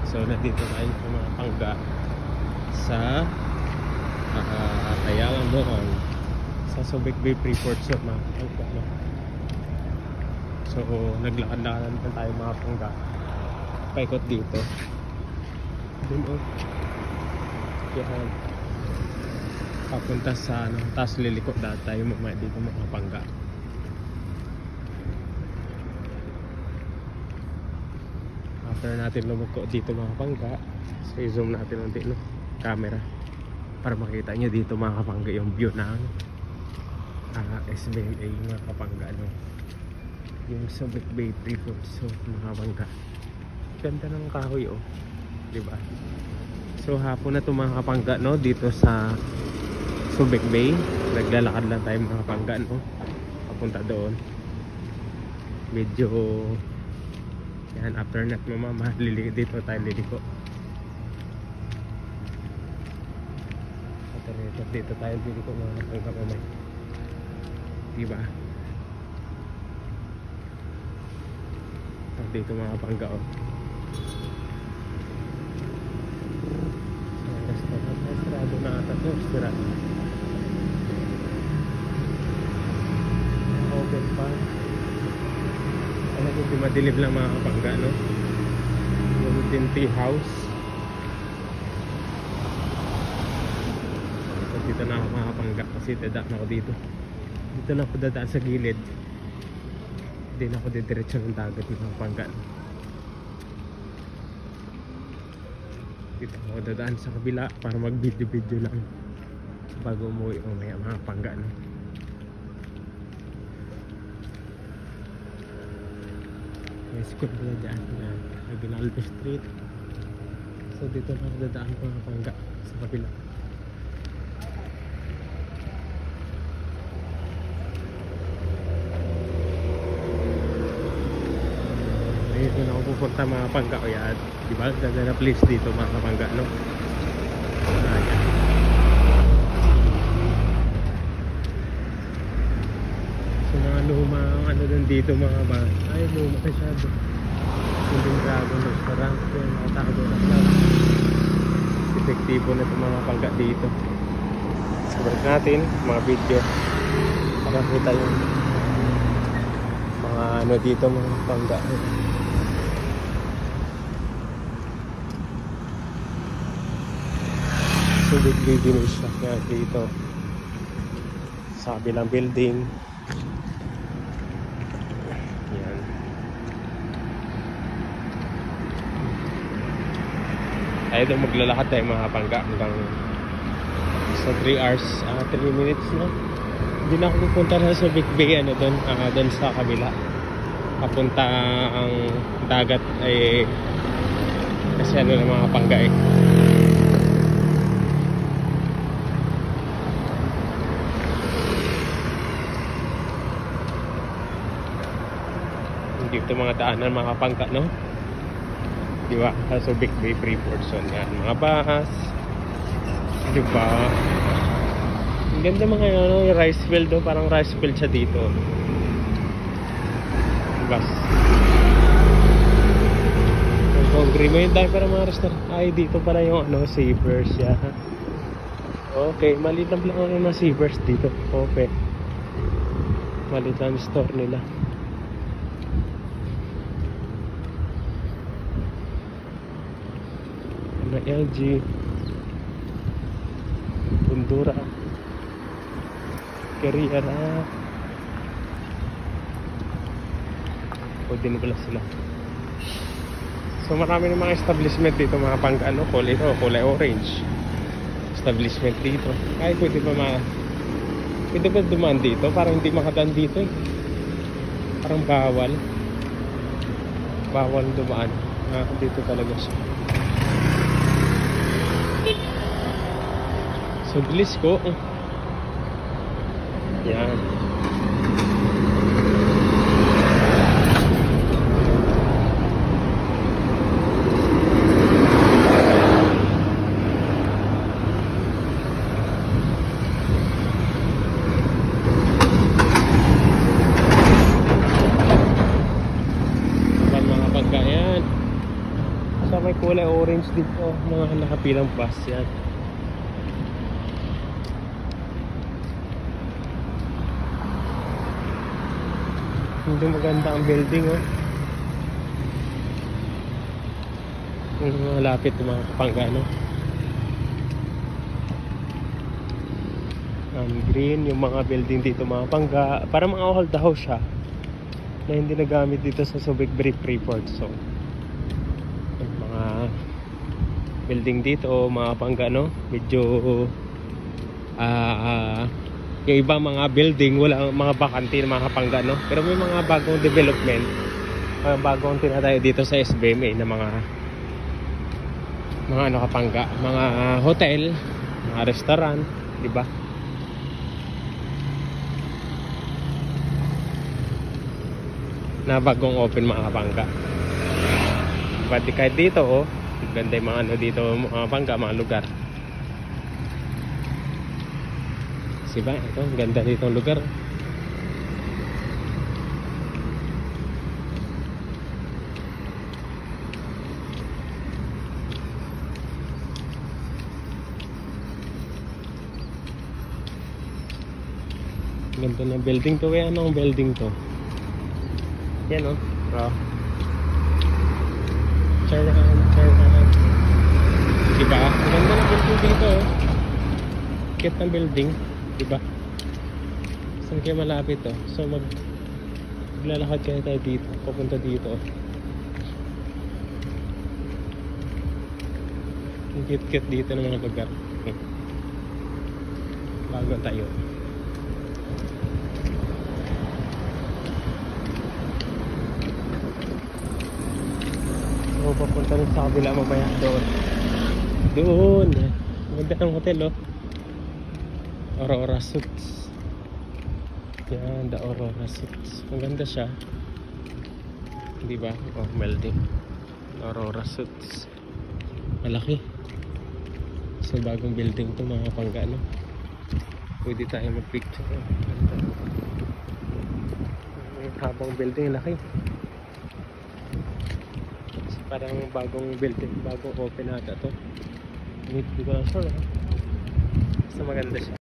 So nandito tayo sa mga pangga sa Ayala Mall sa Subic Bay Freeport Zone mga pangga, no? So naglakad-lakad na tayo mga pangga, paikot dito dun yan, papunta sa ano, tapos liliko dahil tayo mamaya dito mga pangga. After natin lumuko dito mga pangga, so i-zoom natin ang no, camera para makita nyo dito mga kapangga yung view ng SBMA mga kapangga, no? Yung Subic Bay Freeport Zone mga kapangga. Ganda ng kahoy, oh, diba? So hapon na ito mga kapangga, no? Dito sa Subic Bay naglalakad lang tayo mga kapangga, no? Papunta doon. Medyo yan, after nat mama, dito tayo liliko. Dito tayo liliko mga kapangga mamay, diba? Dito mga kapangga, oh. Sarado na ata ito, sarado. Open pa. Alam ko, di madilim lang mga kapangga, no? Yung din tea house. So, dito na ako mga kapangga kasi dadaan ako dito. Dito na ako dadaan sa gilid. Hindi na ako didiretso ng dagat mga kapangga. Dito ako dadaan sa kabila para mag video lang bago umuwi mamaya mga kapangga, no? May school pala dyan na Aguinaldo Street. So dito na ako dadaan mga kapangga sa kabila. Dito na ako pupunta mga kapangga, o yan, diba? Ganda na place dito mga kapangga, no? Ayan. So mga lumang ano dun dito mga ba, ay luma masyado. Hindi Dragon Restaurant yun, nakatako doon na epektibo na ito mga kapangga dito. Sabalik natin mga video para kita yung mga ano dito mga kapangga. So big video siya dito sa kabilang building. Yan. Tayo doon maglalakad tayo mga kapangga hanggang sa 3 hours, 3 minutes na. Hindi na ako pupunta na sa Subic Bay, ano doon, doon sa kabila. Papunta ang dagat ay kasi ano na mga kapangga eh. Dito mga daanan mga kapangga, no? Diba? Sa Subic Bay Freeport Zone yan. Mga bahas. Diba? Ang ganda mga ano, rice field, no? Parang rice field siya dito. Bas. Ang kongre mo yun dahil para mga restaurant. Ay, dito pala yung ano, Savers yan. Okay, maliit lang ang mga Savers dito. Okay. Maliit lang yung store nila. LG Bundura Carriera pwede na pala sila. So marami ng mga establishment dito mga pangga, ano, kulay orange establishment dito. Ay pwede ba dumaan dito? Parang hindi makadaan dito eh. Parang bawal dumaan. Dito talaga siya. So bilis ko. Yan. Sa may kulay orange dito, mga nakapilang bus yan. Hindi maganda ang building, oh. Yung malapit yung mga Kapangga, no? Green yung mga building dito, mga Kapangga. Para mga old house siya na hindi nagamit dito sa Subic Brick Freeport. So yung mga building dito, mga Kapangga, no? Medyo yung ibang mga building wala, mga bakante ng mga Kapangga, no? Pero may mga bagong development, bagong tinatayo dito sa SBM na mga ano, Kapangga, mga hotel, mga restaurant, di ba? Na bagong open, mga Kapangga. Pati kahit dito, oh, ganda yung mga ano dito, mga Kapangga, mga lugar. Diba? Ito, ganda dito ang lugar. Ganda ng building to. Kaya anong building to? Yan, oh. Charahan. Diba? Ang ganda ng building dito, oh. Kit ng building. Diba? Saan kayo malapit, oh? So maglalakad kayo tayo dito. Papunta dito, oh. Ang kit-kit dito ng mga lugar. Bago tayo. So papunta rin sa kabila mamaya. Doon. Maganda ng hotel, oh. Aurora Suites. Yan, the Aurora Suites. Maganda siya. Di ba? Oh, melding. Aurora Suites. Malaki. So bagong building to, mga Kapangga, no? Pwede tayo mag-picture. Habang building, laki. So, parang bagong building, bagong open ata to. Hindi ko na sure, ha? So maganda siya.